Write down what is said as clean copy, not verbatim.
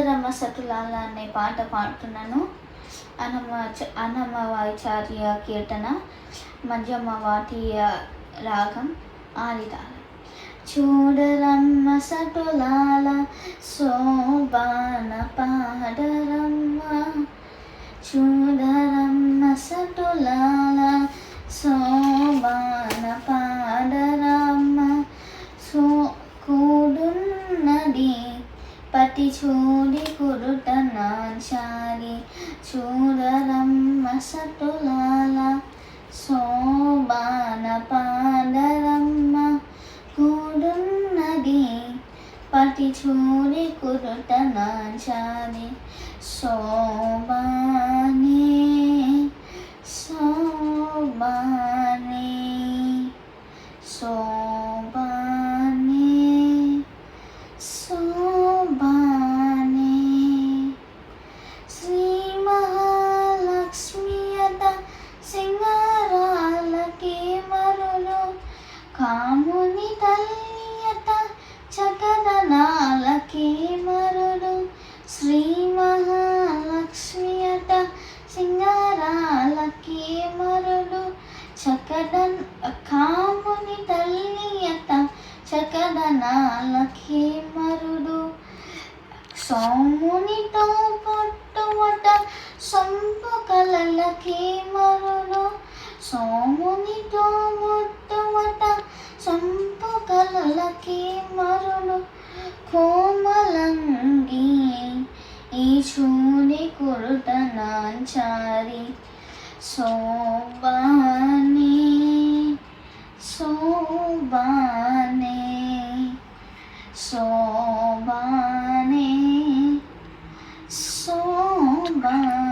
చూడరమ్మ సతులాల అనే పాట పాడుతున్నాను. అన్నమవాచార్య కీర్తన, మంజమ్మ వాటియ రాగం, ఆదితాళం. చూడరమ్మ సతులాల శోభాన పాడరమ్మ, చూడరమ్మ సతులాల శోభాన పాడరమ్మ. కూడున్నది పతి చూడి కురుట నాంచారి, చూడరమ్మ సతులాల శోభాన పాడరమ్మ. కూడున్నది పతి చూడి కురుట నాంచారి, శోభానే శోభానే శోభానే శోభానే. శ్రీ మహాలక్ష్మియత సింగారాలకి మరులు, కాముని తల్లియత చకదనాలకి మరులు. శ్రీ మహాలక్ష్మియత సింగారాలకి మరులు, కాముని తల్లియత చకదనాలకి మరుడు. సోమునితో పొట్టువట సొంపు కలలకి మరుడు, సోమునితో పొట్టువట సొంపు కలలకి మరుడు. కోమలంగి ఈ చూడి కురుట నాంచారి, శోభానే శోభానే శోభానే శోభానే.